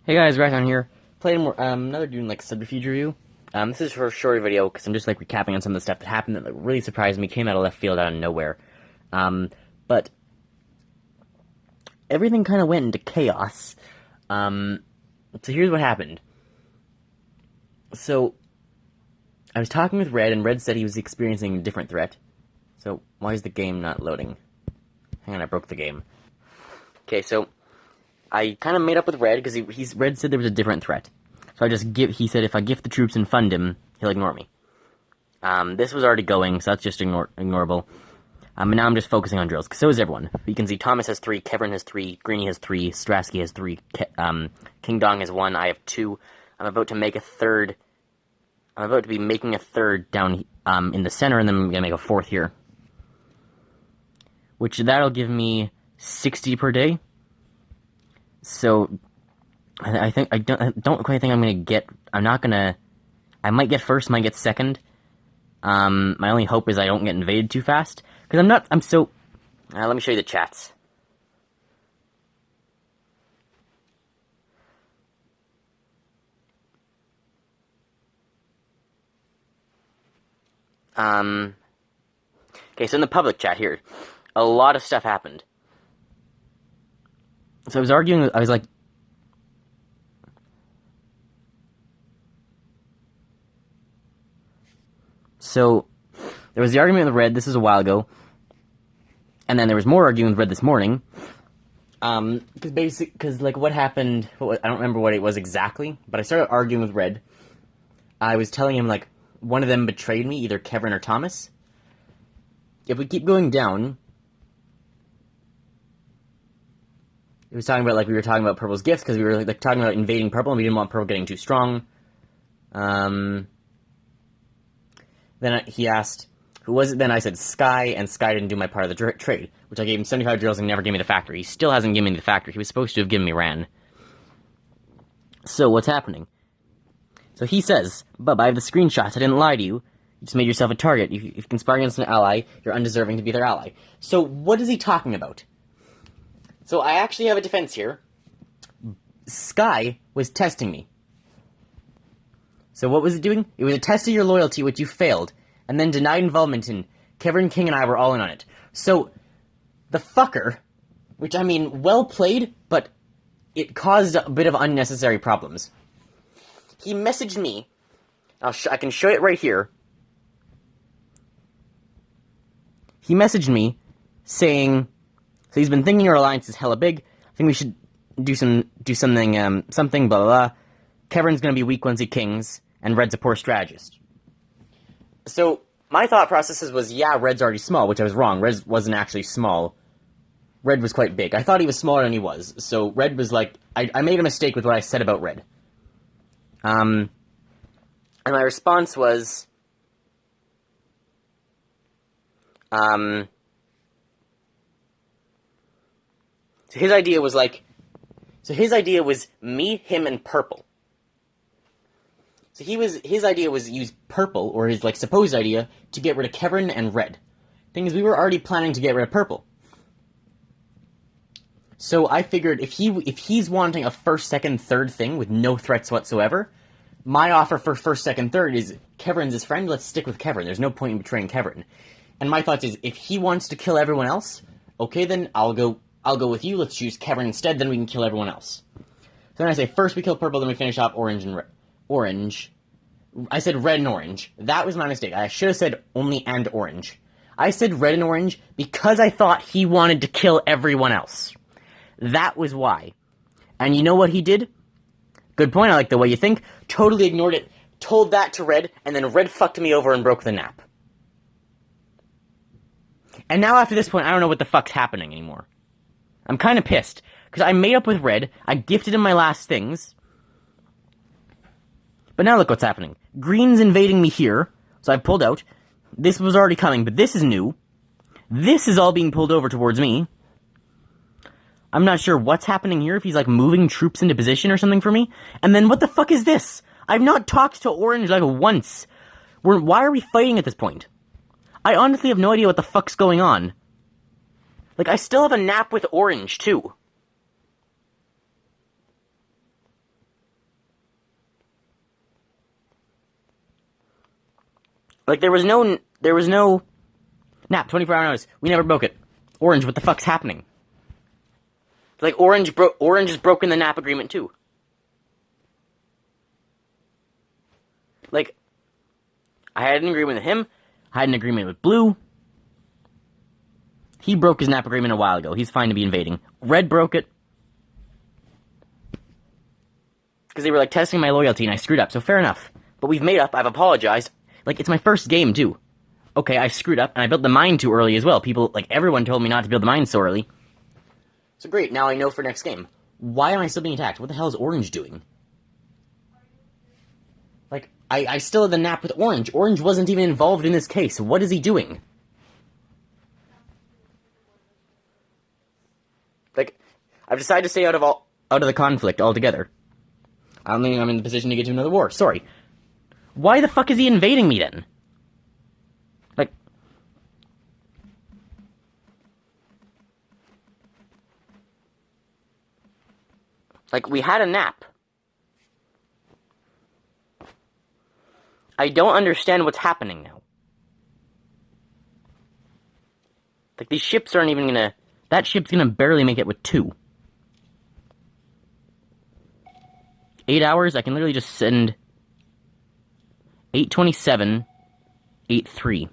Hey guys, Rython here. Playing more, another doing like Subterfuge review. This is for a short video because I'm just like recapping on some of the stuff that happened that like, really surprised me, came out of left field out of nowhere. But everything kind of went into chaos. So here's what happened. So I was talking with Red, and Red said he was experiencing a different threat. So why is the game not loading? Hang on, I broke the game. Okay, so I kind of made up with Red, because Red said there was a different threat. So he said if I gift the troops and fund him, he'll ignore me. This was already going, so that's just ignorable. And now I'm just focusing on drills, because so is everyone. You can see Thomas has 3, Kevin has 3, Greeny has 3, Strasky has 3, King Dong has 1, I have 2. I'm about to make a third. I'm about to be making a third down in the center, and then I'm going to make a fourth here. Which, that'll give me 60 per day. So, I don't quite think I'm gonna get. I might get first, might get second. My only hope is I don't get invaded too fast, because let me show you the chats. Okay, so in the public chat here, a lot of stuff happened. So I was like, so there was the argument with Red, this was a while ago, and then there was more arguing with Red this morning, because like what happened, I don't remember what it was exactly, but I started arguing with Red. I was telling him, like, one of them betrayed me, either Kevin or Thomas. If we keep going down, it was talking about, like, we were talking about Purple's gifts, because we were, like, talking about invading Purple, and we didn't want Purple getting too strong. Then he asked, who was it then? I said Sky, and Sky didn't do my part of the trade, which I gave him 75 drills and never gave me the factory. He still hasn't given me the factory. He was supposed to have given me Ran. So, what's happening? So he says, Bub, I have the screenshots. I didn't lie to you. You just made yourself a target. If you conspire against an ally, you're undeserving to be their ally. So, what is he talking about? So I actually have a defense here. Sky was testing me. So what was it doing? It was a test of your loyalty, which you failed, and then denied involvement in. Kevin, King, and I were all in on it. So, the fucker, which, I mean, well played, but it caused a bit of unnecessary problems. He messaged me. I can show it right here. He messaged me saying, so he's been thinking our alliance is hella big. I think we should do something, blah, blah, blah. Kevin's gonna be weak once he kings, and Red's a poor strategist. So, my thought processes was, yeah, Red's already small, which I was wrong. Red wasn't actually small. Red was quite big. I thought he was smaller than he was. So, Red was like, I made a mistake with what I said about Red. And my response was, so his idea was me, him, and Purple. So his idea was use Purple, or his, like, supposed idea, to get rid of Kevin and Red. Thing is, we were already planning to get rid of Purple. So I figured if he's wanting a first, second, third thing with no threats whatsoever, my offer for first, second, third is Kevin's his friend, let's stick with Kevin. There's no point in betraying Kevin. And my thoughts is, if he wants to kill everyone else, okay, then I'll go with you, let's choose Kevin instead, then we can kill everyone else. So then I say, first we kill Purple, then we finish off Orange and Red. Orange. I said Red and Orange. That was my mistake. I should have said only and Orange. I said Red and Orange because I thought he wanted to kill everyone else. That was why. And you know what he did? Good point, I like the way you think. Totally ignored it. Told that to Red, and then Red fucked me over and broke the nap. And now after this point, I don't know what the fuck's happening anymore. I'm kind of pissed, because I made up with Red, I gifted him my last things, but now look what's happening. Green's invading me here, so I've pulled out. This was already coming, but this is new. This is all being pulled over towards me. I'm not sure what's happening here, if he's, like, moving troops into position or something for me. And then what the fuck is this? I've not talked to Orange, like, once. Why are we fighting at this point? I honestly have no idea what the fuck's going on. Like, I still have a nap with Orange, too. Like, there was no nap, 24-hour notice. We never broke it. Orange, what the fuck's happening? Like, Orange has broken the nap agreement, too. Like, I had an agreement with him. I had an agreement with Blue. He broke his nap agreement a while ago. He's fine to be invading. Red broke it. Because they were, like, testing my loyalty, and I screwed up, so fair enough. But we've made up, I've apologized. Like, it's my first game, too. Okay, I screwed up, and I built the mine too early as well. People, like, everyone told me not to build the mine so early. So great, now I know for next game. Why am I still being attacked? What the hell is Orange doing? Like, I still had the nap with Orange. Orange wasn't even involved in this case. What is he doing? Like, I've decided to stay out of the conflict altogether. I don't think I'm in the position to get to another war. Sorry. Why the fuck is he invading me then? Like, we had a nap. I don't understand what's happening now. Like, these ships aren't even gonna... That ship's gonna barely make it with 2. 8 hours, I can literally just send... 827, 83.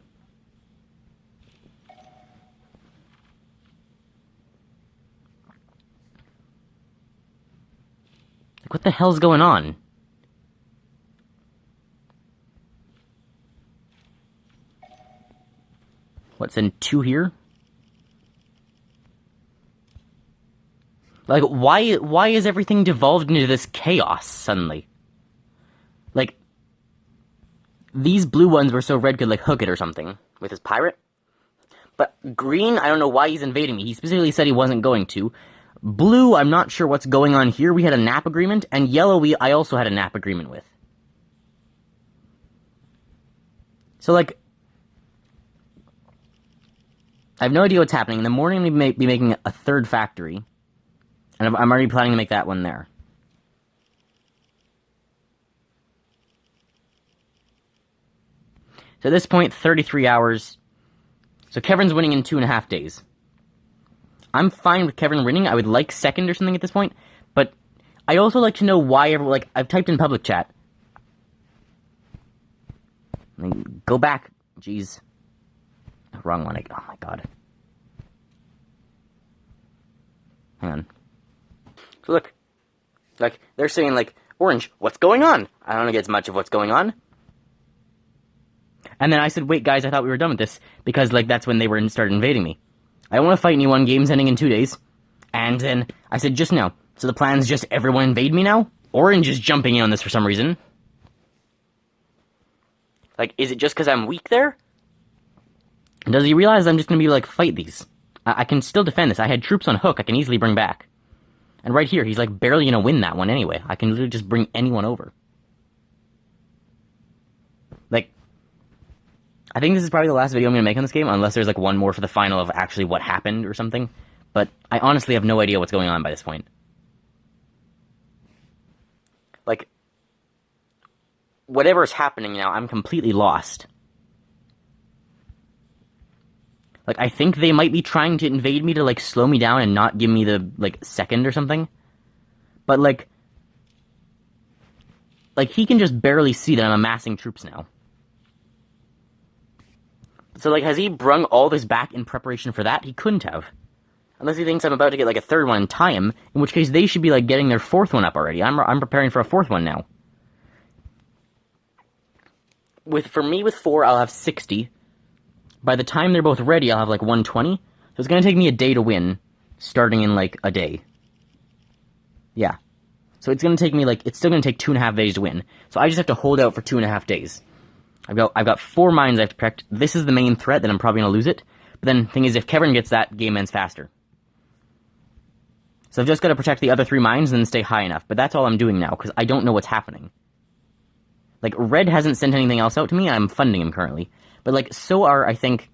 Like, what the hell's going on? What's in 2 here? Like, why is everything devolved into this chaos suddenly? Like, these blue ones were so Red could, like, hook it or something with his pirate. But green, I don't know why he's invading me. He specifically said he wasn't going to. Blue, I'm not sure what's going on here. We had a nap agreement. And yellow, I also had a nap agreement with. So, like, I have no idea what's happening. In the morning, we may be making a 3rd factory. And I'm already planning to make that one there. So at this point, 33 hours. So Kevin's winning in 2.5 days. I'm fine with Kevin winning. I would like 2nd or something at this point. But I'd also like to know why everyone... Like, I've typed in public chat. Go back. Jeez. Wrong one. Oh my god. Hang on. So look. Like, they're saying, like, Orange, what's going on? I don't get much of what's going on. And then I said, wait, guys, I thought we were done with this. Because, like, that's when they started invading me. I don't want to fight anyone. Game's ending in 2 days. And then I said, just now. So the plan's just everyone invade me now? Orange is jumping in on this for some reason. Like, is it just because I'm weak there? Does he realize I'm just going to be like, fight these? I can still defend this. I had troops on hook I can easily bring back. And right here, he's like barely going to win that one anyway. I can literally just bring anyone over. Like, I think this is probably the last video I'm going to make on this game, unless there's like one more for the final of actually what happened or something. But I honestly have no idea what's going on by this point. Like, whatever's happening now, I'm completely lost. Like, I think they might be trying to invade me to, like, slow me down and not give me the, like, 2nd or something. But, like, he can just barely see that I'm amassing troops now. So, like, has he brung all this back in preparation for that? He couldn't have. Unless he thinks I'm about to get, like, a 3rd one and tie him, in which case they should be, like, getting their 4th one up already. I'm preparing for a 4th one now. For me, with 4, I'll have 60. By the time they're both ready, I'll have, like, 120. So it's gonna take me a day to win, starting in, like, a day. Yeah. So it's gonna take me, like, it's still gonna take 2.5 days to win. So I just have to hold out for 2.5 days. I've got 4 mines I have to protect. This is the main threat that I'm probably gonna lose it. But then, the thing is, if Kevin gets that, game ends faster. So I've just gotta protect the other 3 mines and then stay high enough. But that's all I'm doing now, because I don't know what's happening. Like, Red hasn't sent anything else out to me, and I'm funding him currently. But, like, so are, I think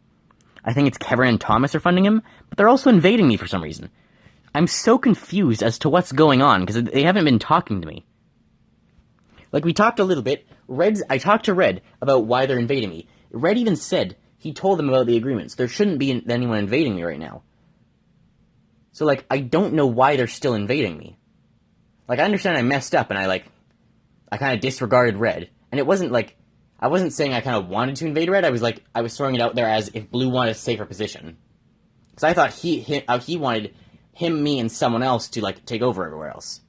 it's Kevin and Thomas are funding him, but they're also invading me for some reason. I'm so confused as to what's going on, because they haven't been talking to me. Like, we talked a little bit. I talked to Red about why they're invading me. Red even said he told them about the agreements. There shouldn't be anyone invading me right now. So, like, I don't know why they're still invading me. Like, I understand I messed up and I kind of disregarded red. And it wasn't like, I wasn't saying I kind of wanted to invade red. I was throwing it out there as if blue wanted a safer position. Because I thought he wanted him, me, and someone else to, like, take over everywhere else.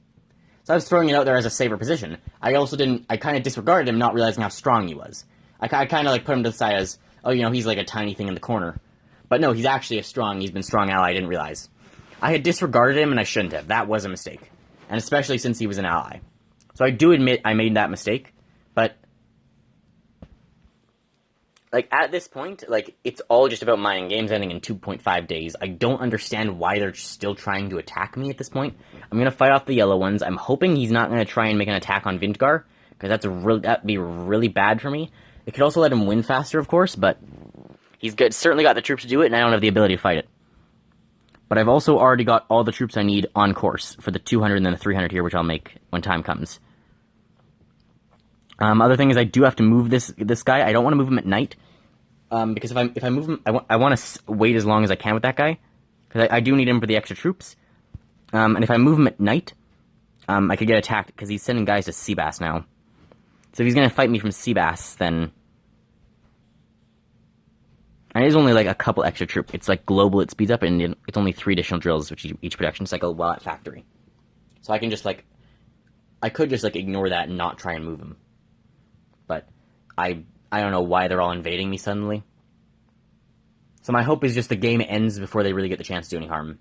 So I was throwing it out there as a safer position. I kind of disregarded him, not realizing how strong he was. I kind of, like, put him to the side as, oh, you know, he's like a tiny thing in the corner. But no, he's actually he's been strong ally, I didn't realize. I had disregarded him, and I shouldn't have. That was a mistake. And especially since he was an ally. So I do admit I made that mistake, but, like, at this point, like, it's all just about mining. Game's ending in 2.5 days. I don't understand why they're still trying to attack me at this point. I'm gonna fight off the yellow ones. I'm hoping he's not gonna try and make an attack on Vintgar, because that'd be really bad for me. It could also let him win faster, of course, but he's certainly got the troops to do it, and I don't have the ability to fight it. But I've also already got all the troops I need on course for the 200 and then the 300 here, which I'll make when time comes. Other thing is I do have to move this guy. I don't want to move him at night, because if I move him, I want to wait as long as I can with that guy, because I do need him for the extra troops. And if I move him at night, I could get attacked, because he's sending guys to Seabass now. So if he's going to fight me from Seabass, then... And it is only like a couple extra troops. It's like global, it speeds up, and it's only 3 additional drills, which each production cycle while at factory. So I can just, like... I could just, like, ignore that and not try and move him. But I don't know why they're all invading me suddenly. So my hope is just the game ends before they really get the chance to do any harm.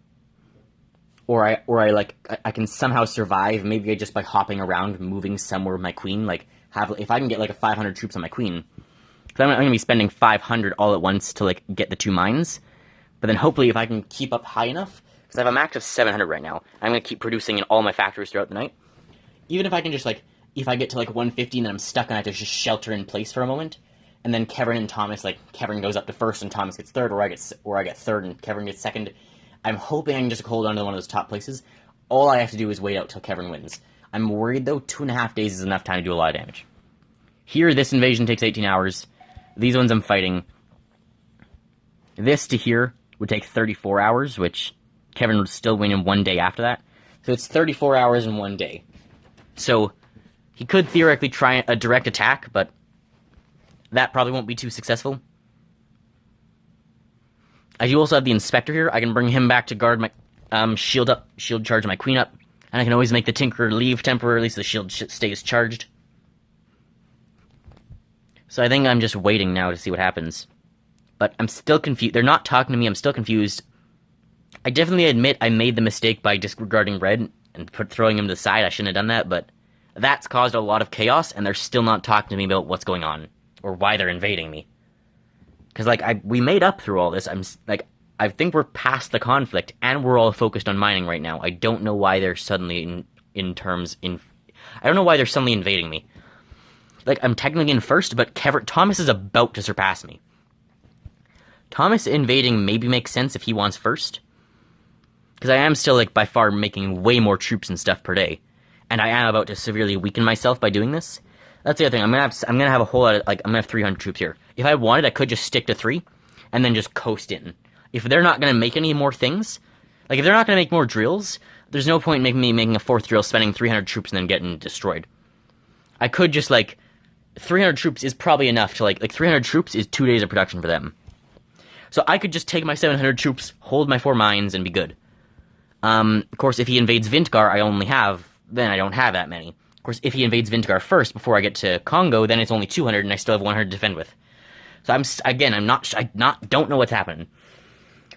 Or I can somehow survive, maybe just by hopping around, moving somewhere with my queen, like, if I can get, like, a 500 troops on my queen, because I'm going to be spending 500 all at once to, like, get the 2 mines, but then hopefully if I can keep up high enough, because I have a max of 700 right now, I'm going to keep producing in all my factories throughout the night, even if I can just, like, if I get to, like, 150 and then I'm stuck and I have to just shelter in place for a moment, and then Kevin and Thomas, like, Kevin goes up to first and Thomas gets third, or I get third and Kevin gets second, I'm hoping I can just hold on to one of those top places. All I have to do is wait out till Kevin wins. I'm worried, though, 2.5 days is enough time to do a lot of damage. Here, this invasion takes 18 hours. These ones I'm fighting. This to here would take 34 hours, which Kevin would still win in 1 day after that. So it's 34 hours in 1 day. So he could theoretically try a direct attack, but that probably won't be too successful. I do also have the Inspector here. I can bring him back to guard my shield charge my queen up, and I can always make the Tinkerer leave temporarily so the shield stays charged. So I think I'm just waiting now to see what happens. But I'm still confused. They're not talking to me. I'm still confused. I definitely admit I made the mistake by disregarding red and throwing him to the side. I shouldn't have done that, but that's caused a lot of chaos, and they're still not talking to me about what's going on or why they're invading me. Because, like, we made up through all this. I think we're past the conflict, and we're all focused on mining right now. I don't know why they're suddenly I don't know why they're suddenly invading me. Like, I'm technically in first, but Thomas is about to surpass me. Thomas invading maybe makes sense if he wants first. Because I am still, like, by far making way more troops and stuff per day. And I am about to severely weaken myself by doing this. That's the other thing. I'm gonna have a whole lot of, like, I'm gonna have 300 troops here. If I wanted, I could just stick to 3, and then just coast in. If they're not gonna make any more things, like, if they're not gonna make more drills, there's no point in me making a 4th drill, spending 300 troops, and then getting destroyed. I could just, like, 300 troops is probably enough to, like 300 troops is 2 days of production for them. So I could just take my 700 troops, hold my 4 mines, and be good. Of course, if he invades Vintgar, then I don't have that many. Of course, if he invades Vintgar first, before I get to Congo, then it's only 200, and I still have 100 to defend with. So I don't know what's happening.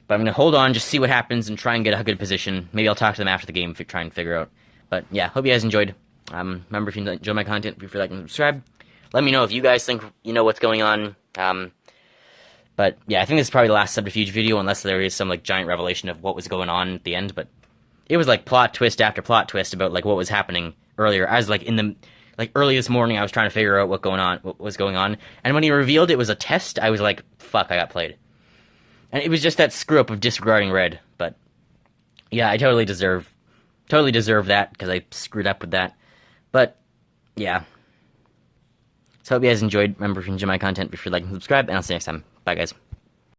But I'm gonna hold on, just see what happens, and try and get a good position. Maybe I'll talk to them after the game, try and figure out. But yeah, hope you guys enjoyed. Remember, if you enjoy my content, feel free to like and subscribe. Let me know if you guys think you know what's going on. But yeah, I think this is probably the last Subterfuge video, unless there is some, like, giant revelation of what was going on at the end. But it was, like, plot twist after plot twist about, like, what was happening earlier. I was, like, early this morning, I was trying to figure out what was going on. And when he revealed it was a test, I was like, fuck, I got played. And it was just that screw up of disregarding red. But yeah, I totally deserve that, because I screwed up with that. But yeah. So I hope you guys enjoyed. Remember, if you enjoy my content, be sure to like and subscribe, and I'll see you next time. Bye, guys.